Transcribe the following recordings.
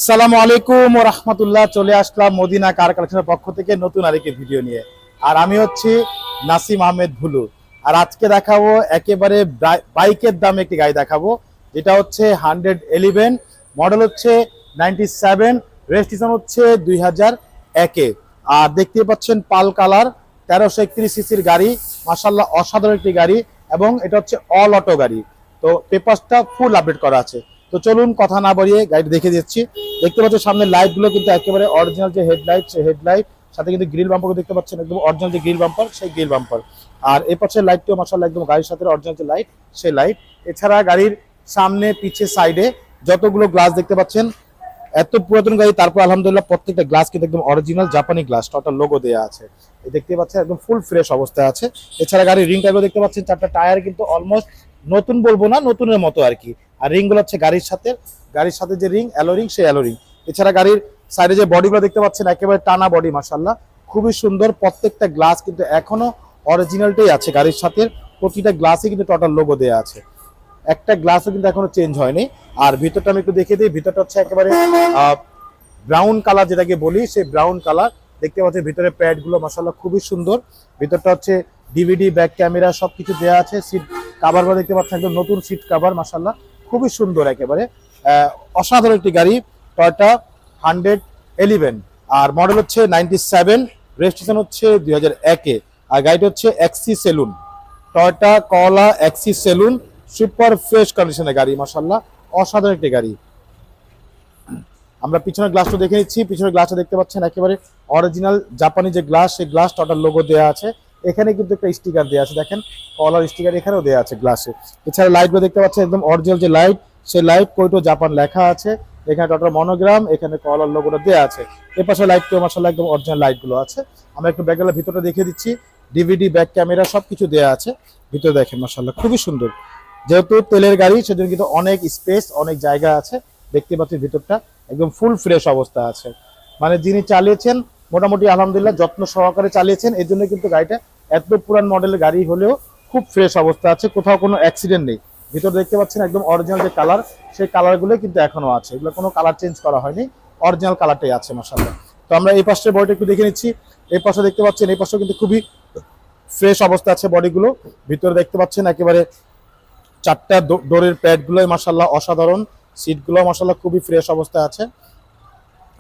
আসসালামু আলাইকুম ওয়া রাহমাতুল্লাহ। চলে আসলাম মদিনা কার কালেকশনের পক্ষ থেকে নতুন আরেকটি ভিডিও নিয়ে। আর আমি হচ্ছি নাসিম আহমেদ ভুলু। আর আজকে দেখাবো একেবারে বাইকের দামে একটি গাড়ি দেখাবো, যেটা হচ্ছে 111, মডেল হচ্ছে 97, রেজিস্ট্রেশন হচ্ছে 2001-এ। আর দেখতে পাচ্ছেন পাল কালার 1331 সিসির গাড়ি, মাশাআল্লাহ অসাধারণ একটি গাড়ি, এবং এটা হচ্ছে অল অটো গাড়ি। তো পেপারসটা ফুল আপডেট করা আছে। তো চলুন কথা না বাড়িয়ে গাড়ি দেখে দিচ্ছি। দেখতে পাচ্ছেন সামনে লাইট গুলো কিন্তু একেবারে অরিজিনাল যে হেডলাইট, সেই হেডলাইট সাথে কিন্তু গ্রিল বাম্পার দেখতে পাচ্ছেন, একদম অরিজিনাল যে গ্রিল বাম্পার, সেই গ্রিল বাম্পার। আর এই পাশের লাইটটিও মাশাআল্লাহ একদম গাড়ির সাথে অরিজিনাল যে লাইট, সেই লাইট। এছাড়া গাড়ির সামনে পিছে সাইডে যতগুলো গ্লাস দেখতে পাচ্ছেন, এত পুরাতন গাড়ি তারপর আলহামদুলিল্লাহ প্রত্যেকটা গ্লাস কিন্তু একদম অরিজিনাল জাপানি গ্লাস, টোটাল লোগো দেওয়া আছে। এই দেখতে পাচ্ছেন একদম ফুল ফ্রেশ অবস্থায় আছে। এছাড়া গাড়ির রিং টাইপও দেখতে পাচ্ছেন, চারটা টায়ার কিন্তু অলমোস্ট নতুন বলবো না, নতুনের মতো আর কি। আর রিং গুলো হচ্ছে গাড়ির সাথে যে রিং, অ্যালো রিং, সেই অ্যালো রিং। এছাড়া গাড়ির সাইডে যে বডিগুলো দেখতে পাচ্ছেন একেবারে টানা বডি, মাশাআল্লাহ খুবই সুন্দর। প্রত্যেকটা গ্লাস কিন্তু এখনো অরিজিনালটাই আছে গাড়ির সাথে, প্রতিটা গ্লাসে কিন্তু টোটাল লোগো দেওয়া আছে, একটা গ্লাসও কিন্তু এখনো চেঞ্জ হয়নি। আর ভিতরটা আমি একটু দেখে দিই। ভিতরটা হচ্ছে একেবারে ব্রাউন কালার, যেটাকে বলি সেই ব্রাউন কালার। দেখতে পাচ্ছেন ভিতরে প্যাড গুলো মাশাআল্লাহ খুবই সুন্দর। ভিতরটা হচ্ছে ডিভিডি, ব্যাক ক্যামেরা সবকিছু দেওয়া আছে। সিট কাভার গুলো দেখতে পাচ্ছেন একদম নতুন সিট কাভার, মাশাআল্লাহ খুবই সুন্দর একেবারে অসাধারণ একটি গাড়ি, টয়োটা 111। আর মডেল হচ্ছে 97, রেজিস্ট্রেশন হচ্ছে 2001-এ। আর গাড়িটা হচ্ছে এক্সি সেলুন, টয়োটা করলা এক্সি সেলুন, সুপার ফ্রেশ কন্ডিশনের গাড়ি, মাশাআল্লাহ অসাধারণ একটি গাড়ি। আমরা পিছনের গ্লাসটা দেখে নিচ্ছি। পিছনের গ্লাসটা দেখতে পাচ্ছেন একেবারে অরিজিনাল জাপানি যে গ্লাস, সেই গ্লাস টোটাল লোগো দেওয়া আছে। এখানে কিন্তু একটা স্টিকার দেওয়া আছে, দেখেন কলার স্টিকার এখানেও দেওয়া আছে গ্লাসে। এছাড়া লাইটগুলো দেখতে পাচ্ছেন একদম অরিজিনাল যে লাইট, সেই লাইট কোইটো জাপান লেখা আছে। এখানে টোটাল মনোগ্রাম, এখানে কলার লোগোটা দেওয়া আছে। এর পাশে লাইটটিও মাশাআল্লাহ একদম অরিজিনাল লাইটগুলো আছে। আমরা একটু ব্যাকগ্রাউন্ডের ভিতরটা দেখিয়ে দিচ্ছি। ডিভিডি, ব্যাক ক্যামেরা সবকিছু দেওয়া আছে। ভিতরে দেখেন মাশাআল্লাহ খুবই সুন্দর। যেহেতু তেলের গাড়ি সেজন্য কিন্তু অনেক স্পেস, অনেক জায়গা আছে। দেখতে পাচ্ছি ভিতরটা একদম ফুল ফ্রেশ অবস্থা আছে। মানে যিনি চালিয়েছেন মোটামুটি আলহামদুলিল্লাহ যত্ন সহকারে চালিয়েছেন, এই জন্য কিন্তু গাড়িটা এত পুরান মডেলের গাড়ি হলেও খুব ফ্রেশ অবস্থা আছে, কোথাও কোনো অ্যাক্সিডেন্ট নেই। ভিতর দেখতে পাচ্ছেন একদম অরিজিনাল যে কালার, সেই কালারগুলো কিন্তু এখনো আছে, এগুলো কোনো কালার চেঞ্জ করা হয়নি, অরিজিনাল কালারটাই আছে মাশাআল্লাহ। তো আমরা এই পাশের বডিটা একটু দেখে নিচ্ছি। এই পাশে দেখতে পাচ্ছেন, এই পাশেও কিন্তু খুবই ফ্রেশ অবস্থা আছে বডিগুলো। ভিতরে দেখতে পাচ্ছেন একেবারে চারটা ডোরের প্যাডগুলোই মাশাআল্লাহ অসাধারণ, সিটগুলো মাশাআল্লাহ খুবই ফ্রেশ অবস্থায় আছে।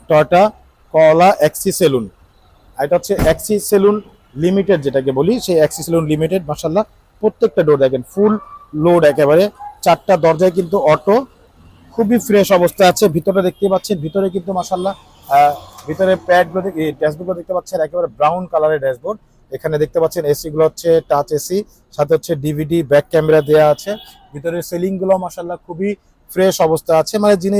টয়োটা করলা এক্সি সেলুন, এটা হচ্ছে এক্সি সেলুন লিমিটেড যেটাকে বলি, সেই এক্সি সেলুন লিমিটেড। মাশাআল্লাহ প্রত্যেকটা ডোর দেখেন ফুল লোড, একেবারে চারটা দরজায় কিন্তু অটো, খুবই ফ্রেশ অবস্থা আছে। ভিতরে দেখতে পাচ্ছেন, ভিতরে কিন্তু মাশাআল্লাহ ভিতরে প্যাডগুলো, ড্যাশবোর্ডগুলো দেখতে পাচ্ছেন একেবারে ব্রাউন কালারের ড্যাশবোর্ড। এখানে দেখতে পাচ্ছেন এসি গুলো হচ্ছে টাচ এসি, সাথে হচ্ছে ডিভিডি, ব্যাক ক্যামেরা দেওয়া আছে। ভিতরে সিলিং গুলো মাশাআল্লাহ খুবই ফ্রেশ অবস্থা আছে। মানে যিনি,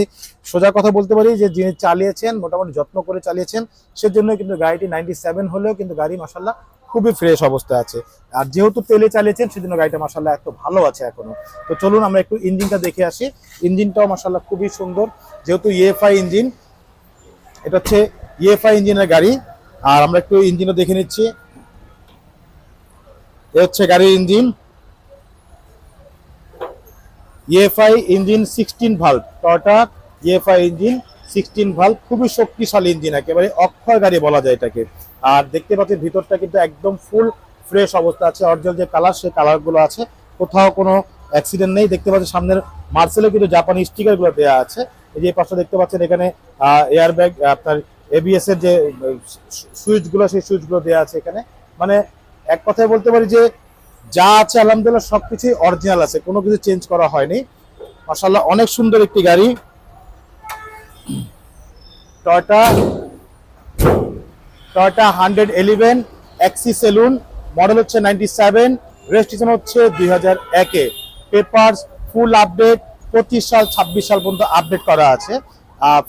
সোজা কথা বলতে পারি যে যিনি চালিয়েছেন মোটামুটি যত্ন করে চালিয়েছেন, সেজন্য কিন্তু গাড়িটি 97 হলেও কিন্তু গাড়ি মাশাআল্লাহ খুবই ফ্রেশ অবস্থা আছে। আর যেহেতু তেলে চালিয়েছেন সেজন্য গাড়িটা মাশাআল্লাহ এত ভালো আছে এখনো। তো চলুন আমরা একটু ইঞ্জিনটা দেখে আসি। ইঞ্জিনটাও মাশাআল্লাহ খুবই সুন্দর, যেহেতু ইএফআই ইঞ্জিন, এটা হচ্ছে ইএফআই ইঞ্জিনের গাড়ি। আর আমরা একটু ইঞ্জিনও দেখে নিচ্ছি। এ হচ্ছে গাড়ির engine, EFI engine 16 valve, Toyota EFI engine 16 valve, খুবই শক্তিশালী ইঞ্জিন, একেবারে অক্ষয় গাড়ি বলা যায় এটাকে। আর দেখতে পাচ্ছেন ভিতরটা কিন্তু একদম ফুল ফ্রেশ অবস্থা আছে, অরিজিনাল যে কালার সেই কালারগুলো আছে, কোথাও কোনো অ্যাক্সিডেন্ট নেই। দেখতে পাচ্ছেন সামনের মার্সেলে কিন্তু জাপানি স্টিকারগুলো দেওয়া আছে। এই যে পাশে দেখতে পাচ্ছেন এখানে এয়ার ব্যাগ, আপনার এবিএস এর যে সুইচগুলো, সেই সুইচগুলো দেওয়া আছে এখানে। মানে এক কথায় বলতে পারি যে যা আছে আলহামদুলিল্লাহ সবকিছুই অরিজিনাল আছে, কোনো কিছু চেঞ্জ করা হয়নি। মাশাআল্লাহ অনেক সুন্দর একটি গাড়ি, টয়োটা 111 এক্সি সেলুন, মডেল হচ্ছে 97, রেজিস্ট্রেশন হচ্ছে 2001-এ। পেপারস ফুল আপডেট, 25 সাল 26 সাল পর্যন্ত আপডেট করা আছে।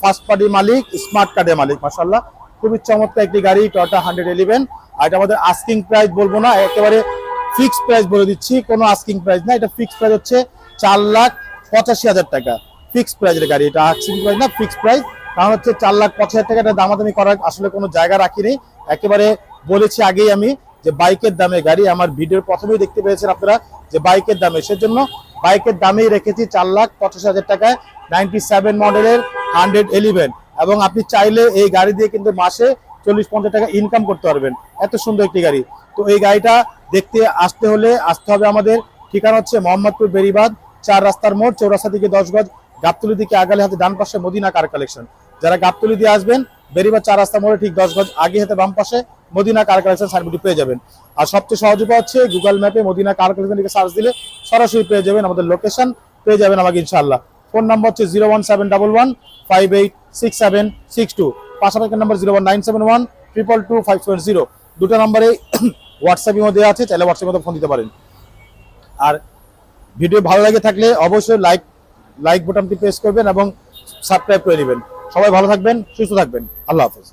ফার্স্ট পার্টি মালিক, স্মার্ট কার্ডের মালিক। মাশাআল্লাহ খুবই চমৎকার একটি গাড়ি টয়োটা 111। আর এটা আমাদের আস্কিং প্রাইস বলবো না, একেবারে ফিক্সড প্রাইস বলে দিচ্ছি, কোনো আস্কিং প্রাইস না। এটা ফিক্সড প্রাইস হচ্ছে 4,85,000 টাকা, ফিক্সড প্রাইসের গাড়ি, এটা আস্কিং প্রাইস না, ফিক্সড প্রাইস। কারণ হচ্ছে 4,85,000 টাকা, এটা দামাদামি করার আসলে কোনো জায়গা রাখিনি। একেবারে বলেছি আগেই আমি যে বাইকের দামে গাড়ি, আমার ভিডিওর প্রথমেই দেখতে পেয়েছেন আপনারা যে বাইকের দামে, সেজন্য বাইকের দামেই রেখেছি 4,85,000 টাকায় 97 মডেলের 111। এবং আপনি চাইলে এই গাড়ি দিয়ে কিন্তু মাসে 40-50 টাকা ইনকাম করতে পারবেন। এত সুন্দর একটি গাড়ি। তো এই গাড়িটা দেখতে আসতে হবে আমাদের। ঠিকানা হচ্ছে মোহাম্মদপুর বেরিবাদ 4 রাস্তার মোড়, চৌরাস্তা থেকে 10 গজ, গাবতলী দিকে আগালে হাতে ডান পাশে মদিনা কার কালেকশন। যারা গাবতলী দিয়ে আসবেন, বেরিবাদ 4 রাস্তার মোড়ে ঠিক 10 গজ আগে হাতে বাম পাশে মদিনা কার কালেকশন সাইনবোর্ডটি পেয়ে যাবেন। আর সবচেয়ে সহজ উপায় হচ্ছে গুগল ম্যাপে মদিনা কার কালেকশন লিখে সার্চ দিলে সরাসরি পেয়ে যাবেন, আমাদের লোকেশন পেয়ে যাবেন আমাকে ইনশাআল্লাহ। ফোন নাম্বার হচ্ছে 01711586762, পাশাপাশি নাম্বার 01971222570। দুটো নাম্বারে হোয়াটসঅ্যাপের মধ্যে আছে, চাইলে হোয়াটসঅ্যাপের মধ্যে ফোন দিতে পারেন। আর ভিডিও ভালো লাগে থাকলে অবশ্যই লাইক বাটনটি প্রেস করবেন এবং সাবস্ক্রাইব করে নেবেন। সবাই ভালো থাকবেন, সুস্থ থাকবেন। আল্লাহ হাফেজ।